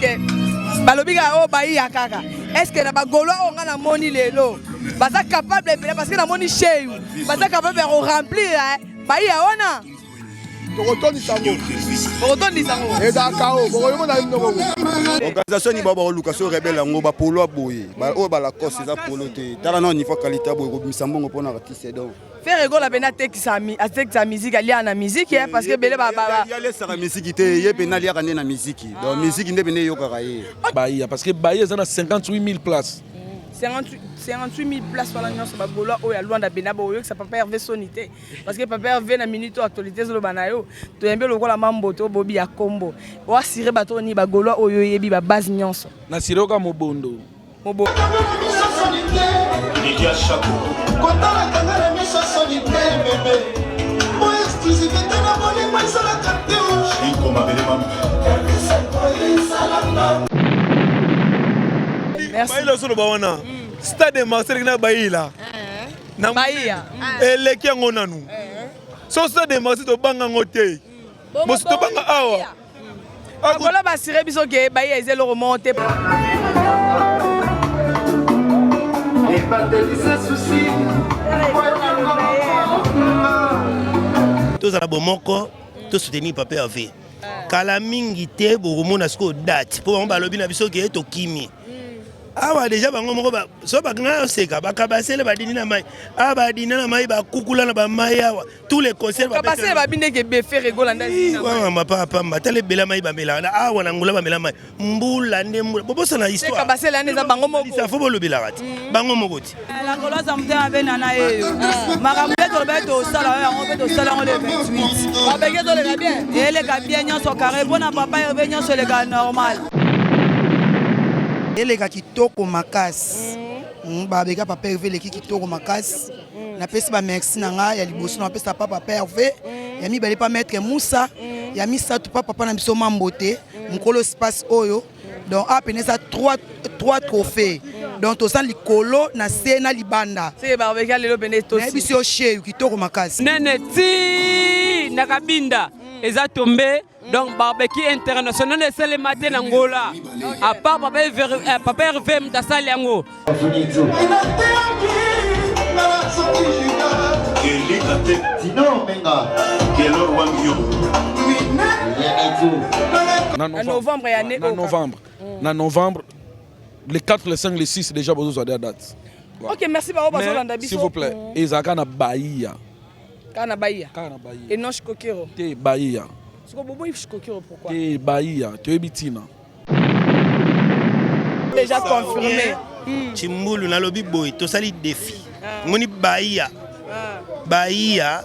que Balobiga o Bahia kaka. Est-ce que na bagolo on a moni lelo? Basa capable de parce que na moni chez vous. Basa capable de remplir Bahia ona. Organisation ni baba Lucas rebelle ngo ba polo boye ba o ba la cosse za polo te tala na niveau qualité boye ko bisambongo pona artiste donc faire rigolo bena texami avec sa musique ali na musique parce que bele baba ya laisse la musique te ye bena ali kana na musique donc musique nde bene yo karaye Bahia parce que Bahia ça a 58 000 places 58 000 places pour l'agence bagolo o ya Luanda Benabo que ça papa Hervé sonité parce que papa Hervé na minute actualité sur le banayo to yembe lokola mambo to bobi ya kombo o asire bato ni bagolo oyo yebi ba base nyonso na siroka mobondo Lydia Chakou kotala kangala miso sonité bébé mo exclusivité na boli moi sala kateo chiko mabele mam merci Bahia solo bawana stade Marseille na Bahia na Bahia eleki yango nanu so stade Marseille to banga ngote mo to banga awa bagolo basire biso ke Bahia ezelo remonter tous à la bomoko tous soutenir papa Hervé kala mingi te bomona sko date pour on balobi na biso ke to kimi awa déjà bango moko ba so ba ngana seka ba kabasele ba dini na mai aba dina na mai ba kukula na ba mai awa tous les concerts ba kabasele ba binde ke be faire rigolo ndazi na wa ma papa matale bela mai ba mela na awa na ngula ba mela mai mbula nde mbula bobosa na histoire kabasele ane za bango moko ça faut bolobela rati bango moko ti la ngolo za mte ave na eyo makambe to be to sala yango be to sala ngo le 28 ba bege to le bien ele ka bien nyonso carré bona papa Hervé nyonso le ka normal eleka kitoko makasi babeka papa Hervé leki kitoko makasi napesi ba merci na nga ya liboso na pesa papa Hervé ya mibale pa maître Moussa ya misatu papa na biso mambote mukolo espace oyo donc apenesa 3 trophées donc to san likolo na sena libanda c'est barbeka lelo bene to na biso chez kitoko makasi nene ti na kabinda eza tombé donc barbecue international et c'est le matin en Angola à part papa Hervé mtasali yango na novembre le 4 le 5 le 6 déjà besoin de date. OK, merci ba bazolanda biso s'il vous plaît ezaka na Bahia kana Bahia et non Chikokero te Bahia siko bobo Chikokero pourquoi te Bahia te bitina déjà confirmé Chimbulu na lobi boy to sali défi ngoni Bahia Bahia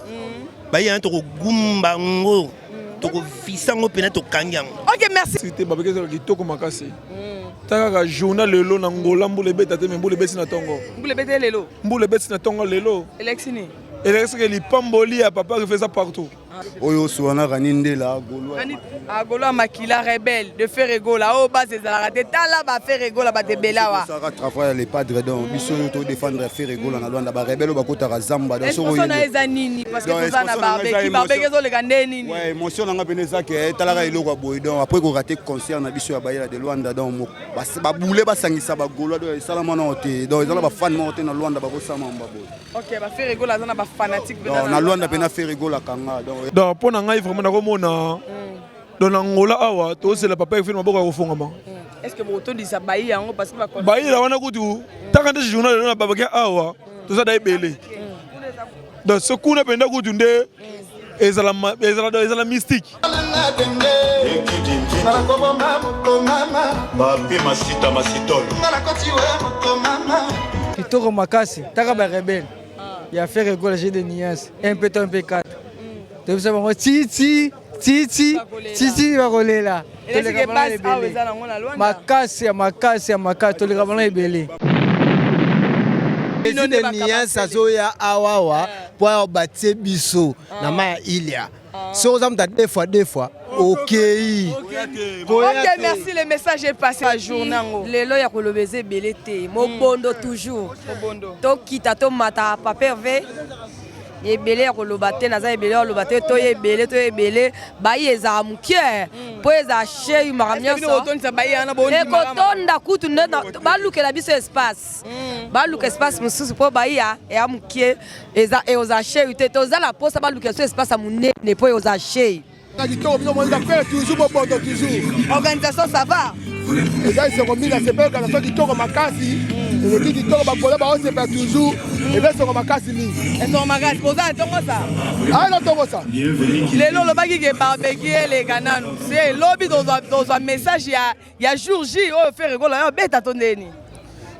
to gumba ngo to ko fisango pena to kanyango. OK, merci c'était babeke ça kitoko makasi taka journal lelo na ngola mbule beta te mbule besi na tongo mbule beta lelo mbule besi na tongo lelo électionné élection que li pamboli à papa qui fait ça partout oyo suana kaninde la golo agolo makila rebelle de faire rigola o base za raté tala ba faire rigola ba te belawa ça va travailler les padres donc biso to défendre faire rigola na Luanda ba rebelle ba kota zamba donc so na ezanini parce que to zana barbecue zo le kandeni ni ouais émotion nga peneza ke tala ka iloko boy donc après ko rater concert na biso ya Bahia de Luanda donc ba boule ba sangisa ba golo donc salama na hote donc ils ont ba fan monter na Luanda ba ko sama mbaboy. OK, ba faire rigola zana ba fanatique na Luanda pena faire rigola kanga donc pour ngai vraiment na komona dans Angola awa to c'est le papa qui fait maboko ko fongama est-ce que vous tondis ça Bahia yango parce que ba Bahia wana kutu takanda journal na babaka awa to ça dai belé donc ce coup na penda kutu nde ezala mystique kitoko makasi taka ba rebelle ya faire rigolo j'ai des nuances un peu 4 tu sais bon titi bakolela makasi toleka bana ebele ezi de nuance azoya awawa po batie biso na maya ilia so oza muta deux fois OK, merci, le message est passé à journée. Lelo ya kolobeze belete, mobondo toujours. Mobondo. To kita to mata papa Hervé. ebele ya koloba te naza ebele ya koloba te to ebele bayi ezala mokie mpo eza shei makambo nyonso ekotonda kutu nde balukela biso espace baluka espace mosusu mpo bayi eya mokie eoza shei te tozala mposa balukela so espace ya monene mpo eoza shei organisation ça va eza isoko mingi asepelaka na so kitoko makasi eleki kitoko bagola baosepela toujours eza isoko makasi mingi esoko makasi kozala ntongo sa ayina ntongo sa lelo olobaki ke barbeki eleka nanu se elobi tozwa message ya jour J oyo fe regola yo beta to ndeni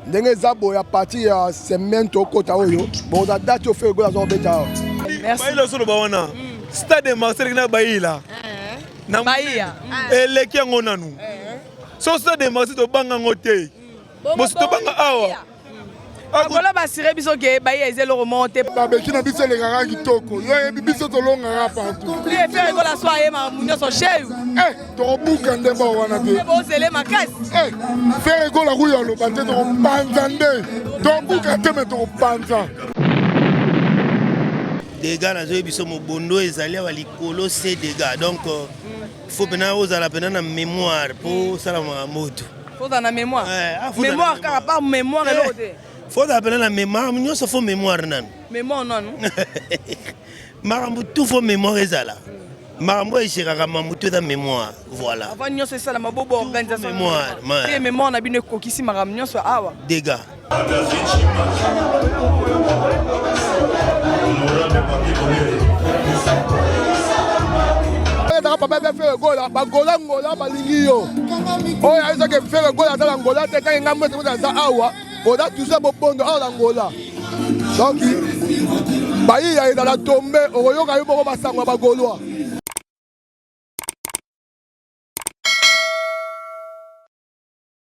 ndenge eza boye a partir ya semaine tokota oyo boza date oyo fe regola aza kobeta awa bayila osoloba wana stade marseille na bayila bayiya eleki yango nanu so stade de Marseille tobanga yango te bosi tobanga awa akola basire biso ke bayi eza eloko moko te babeki na biso elekaka kitoko yo yebi biso tolongaka partout fe regola so ayema nyonso sheyu tokobuka nde bao wana te bozele makasi fe regola kuyo aloba te tokopanza nde tobuka te me tokopanza dégâts nazoyebi biso mobondo ezali awa likolo se dégâts donc faut pena ozala pena na mémoire pour sala moto faut na mémoire mémoire kaka pas mémoire eloko te faut pena na mémoire nyonso faut mémoire nanu mémoire nanu makambo tout faut mémoire ezala makambo eshekaka mamutu eza mémoire voilà avant nyonso esala mabobo organisation mémoire mémoire na bino ekokisi makambo nyonso awa dégâts papa be fere gola bagola ngola balingi yo oyo ayezaki fere gola aza na ngola te tangi ngambo ete moto aza awa oza tuza bobondo awa na ngola donc bayiya ezala tombe okoyoka yo moko basango ya bagolwa